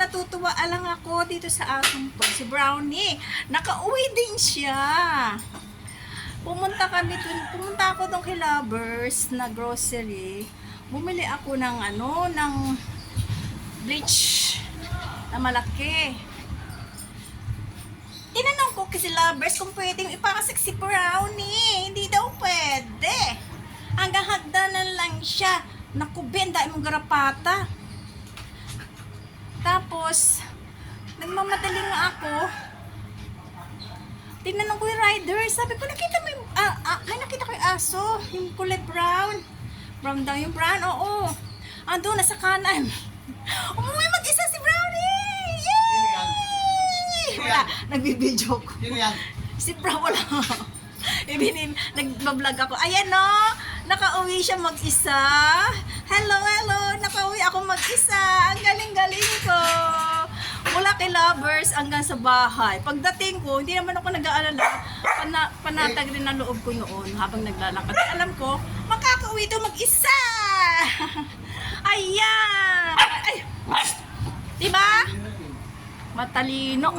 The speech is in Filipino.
natutuwa lang ako dito sa asong to, si Brownie. Nakauwi din siya. Pumunta ako doon kay Lovers na grocery. Bumili ako ng ng bleach na malaki. Tinanong ko kasi Lovers kung pwedeng ipakasik si Brownie. Hindi daw pwede. Hanggang hagdanan lang siya. Naku, benda imong garapata. Tapos, nagmamadali nga ako. Tinanong ko yung rider. Sabi ko, nakita mo yung, nakita ko yung aso. Yung kulay brown. Brown daw yung brown, oo. Ando, nasa kanan. Umuwi mag-isa si Brownie! Yay! Wala, nagbibidyo ko. Sino yan? Si Brown, wala. Nagbablog ako. Ayan no, nakauwi siya mag-isa. Hello, nakauwi ako mag-isa. Ang galing-galing ko. Mula kay Lovers hanggang sa bahay. Pagdating ko, hindi naman ako nag-aalala. Panatag rin ang loob ko noon habang naglalakad. Alam ko, makakauwi ito mag-isa. Ayan. Ay. Diba? Matalino.